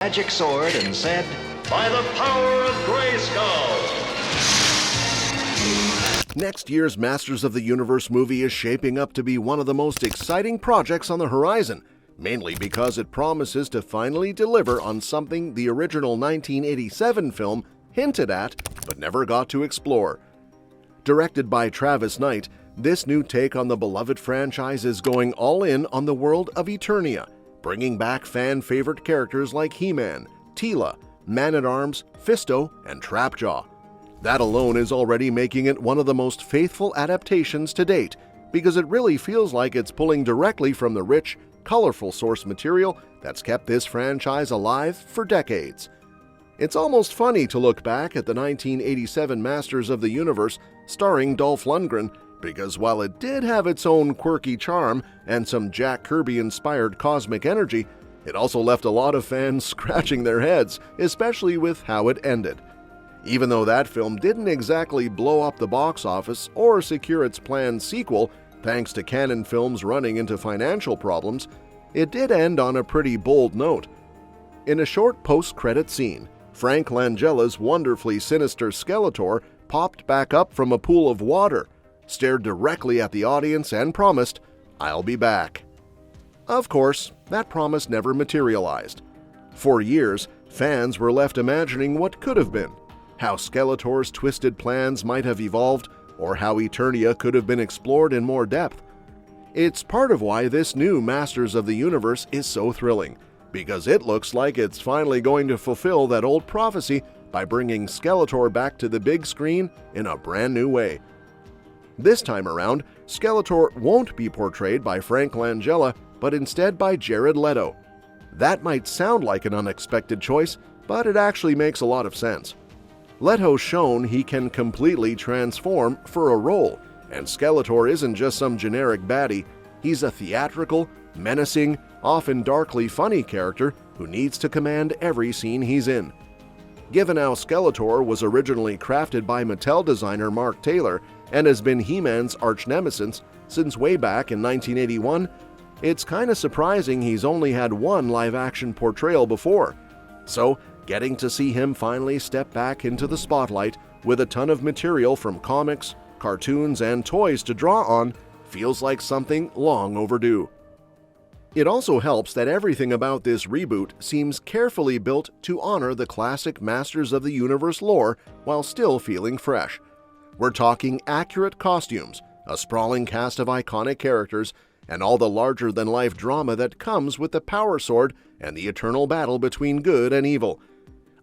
magic sword and said, "By the power of Grayskull!" Next year's Masters of the Universe movie is shaping up to be one of the most exciting projects on the horizon, mainly because it promises to finally deliver on something the original 1987 film hinted at but never got to explore. Directed by Travis Knight, this new take on the beloved franchise is going all in on the world of Eternia, bringing back fan-favorite characters like He-Man, Tila, Man-at-Arms, Fisto, and Trapjaw. That alone is already making it one of the most faithful adaptations to date, because it really feels like it's pulling directly from the rich, colorful source material that's kept this franchise alive for decades. It's almost funny to look back at the 1987 Masters of the Universe starring Dolph Lundgren, because while it did have its own quirky charm and some Jack Kirby-inspired cosmic energy, it also left a lot of fans scratching their heads, especially with how it ended. Even though that film didn't exactly blow up the box office or secure its planned sequel thanks to Canon Films running into financial problems, it did end on a pretty bold note. In a short post-credit scene, Frank Langella's wonderfully sinister Skeletor popped back up from a pool of water, stared directly at the audience and promised, "I'll be back." Of course, that promise never materialized. For years, fans were left imagining what could have been, how Skeletor's twisted plans might have evolved, or how Eternia could have been explored in more depth. It's part of why this new Masters of the Universe is so thrilling, because it looks like it's finally going to fulfill that old prophecy by bringing Skeletor back to the big screen in a brand new way. This time around, Skeletor won't be portrayed by Frank Langella, but instead by Jared Leto. That might sound like an unexpected choice, but it actually makes a lot of sense. Leto's shown he can completely transform for a role, and Skeletor isn't just some generic baddie, he's a theatrical, menacing, often darkly funny character who needs to command every scene he's in. Given how Skeletor was originally crafted by Mattel designer Mark Taylor and has been He-Man's arch-nemesis since way back in 1981, it's kinda surprising he's only had one live-action portrayal before. So, getting to see him finally step back into the spotlight with a ton of material from comics, cartoons, and toys to draw on feels like something long overdue. It also helps that everything about this reboot seems carefully built to honor the classic Masters of the Universe lore while still feeling fresh. We're talking accurate costumes, a sprawling cast of iconic characters, and all the larger-than-life drama that comes with the Power Sword and the eternal battle between good and evil.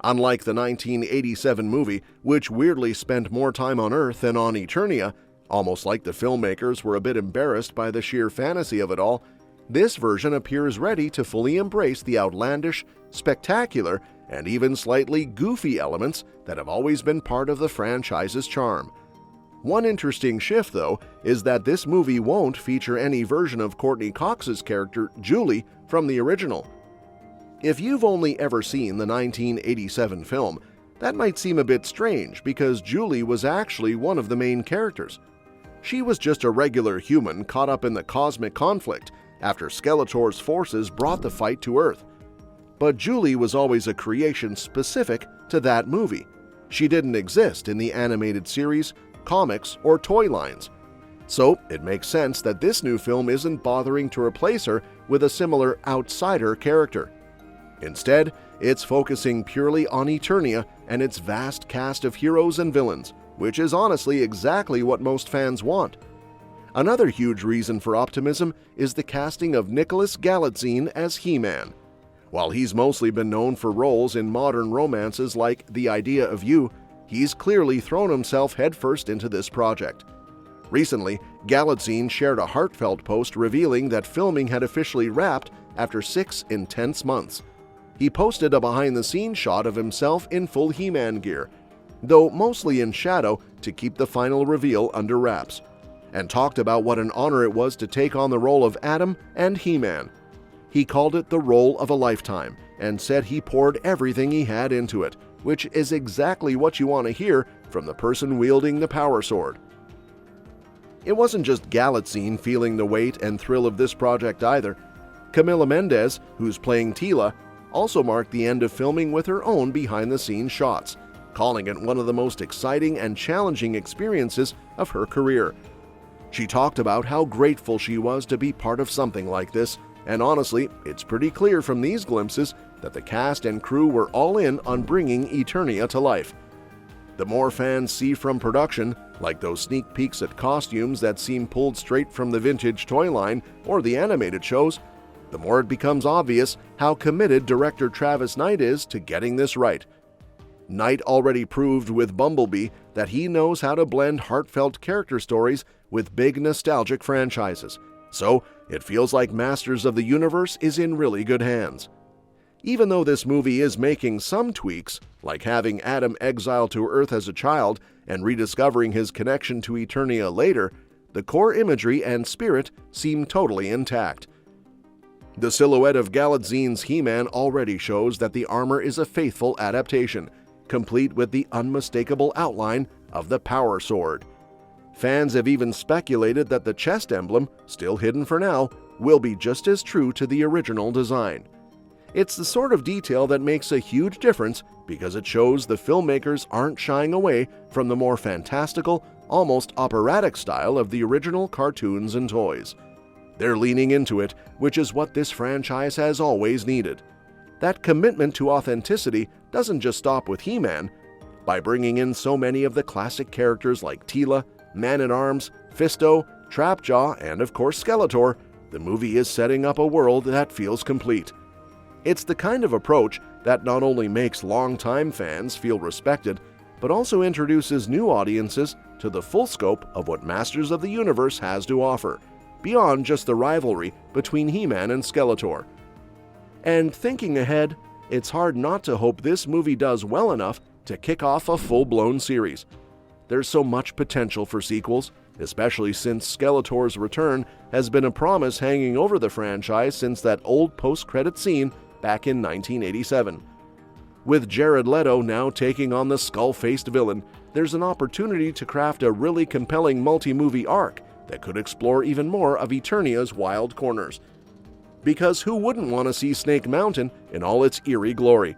Unlike the 1987 movie, which weirdly spent more time on Earth than on Eternia, almost like the filmmakers were a bit embarrassed by the sheer fantasy of it all, this version appears ready to fully embrace the outlandish, spectacular, and even slightly goofy elements that have always been part of the franchise's charm. One interesting shift, though, is that this movie won't feature any version of Courtney Cox's character, Julie, from the original. If you've only ever seen the 1987 film, that might seem a bit strange because Julie was actually one of the main characters. She was just a regular human caught up in the cosmic conflict after Skeletor's forces brought the fight to Earth. But Julie was always a creation specific to that movie. She didn't exist in the animated series, comics, or toy lines. So it makes sense that this new film isn't bothering to replace her with a similar outsider character. Instead, it's focusing purely on Eternia and its vast cast of heroes and villains, which is honestly exactly what most fans want. Another huge reason for optimism is the casting of Nicholas Galitzine as He-Man. While he's mostly been known for roles in modern romances like The Idea of You, he's clearly thrown himself headfirst into this project. Recently, Galitzine shared a heartfelt post revealing that filming had officially wrapped after 6 intense months. He posted a behind-the-scenes shot of himself in full He-Man gear, though mostly in shadow to keep the final reveal under wraps, and talked about what an honor it was to take on the role of Adam and He-Man. He called it the role of a lifetime and said he poured everything he had into it, which is exactly what you want to hear from the person wielding the Power Sword. It wasn't just Galitzine feeling the weight and thrill of this project either. Camila Mendes, who's playing Tila, also marked the end of filming with her own behind-the-scenes shots, calling it one of the most exciting and challenging experiences of her career. She talked about how grateful she was to be part of something like this, and honestly, it's pretty clear from these glimpses that the cast and crew were all in on bringing Eternia to life. The more fans see from production, like those sneak peeks at costumes that seem pulled straight from the vintage toy line or the animated shows, the more it becomes obvious how committed director Travis Knight is to getting this right. Knight already proved with Bumblebee that he knows how to blend heartfelt character stories with big nostalgic franchises, so it feels like Masters of the Universe is in really good hands. Even though this movie is making some tweaks, like having Adam exiled to Earth as a child and rediscovering his connection to Eternia later, the core imagery and spirit seem totally intact. The silhouette of Galatzene's He-Man already shows that the armor is a faithful adaptation, complete with the unmistakable outline of the Power Sword. Fans have even speculated that the chest emblem, still hidden for now, will be just as true to the original design. It's the sort of detail that makes a huge difference because it shows the filmmakers aren't shying away from the more fantastical, almost operatic style of the original cartoons and toys. They're leaning into it, which is what this franchise has always needed. That commitment to authenticity doesn't just stop with He-Man. By bringing in so many of the classic characters like Tila, Man-at-Arms, Fisto, Trapjaw, and of course Skeletor, the movie is setting up a world that feels complete. It's the kind of approach that not only makes longtime fans feel respected, but also introduces new audiences to the full scope of what Masters of the Universe has to offer, beyond just the rivalry between He-Man and Skeletor. And thinking ahead, it's hard not to hope this movie does well enough to kick off a full-blown series. There's so much potential for sequels, especially since Skeletor's return has been a promise hanging over the franchise since that old post-credit scene back in 1987. With Jared Leto now taking on the skull-faced villain, there's an opportunity to craft a really compelling multi-movie arc that could explore even more of Eternia's wild corners. Because who wouldn't want to see Snake Mountain in all its eerie glory?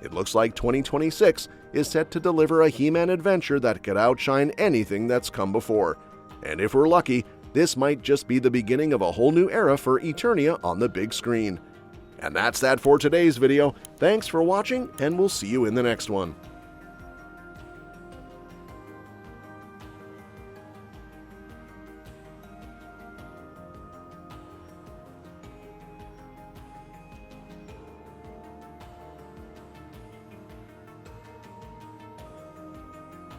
It looks like 2026 is set to deliver a He-Man adventure that could outshine anything that's come before. And if we're lucky, this might just be the beginning of a whole new era for Eternia on the big screen. And that's that for today's video. Thanks for watching, and we'll see you in the next one.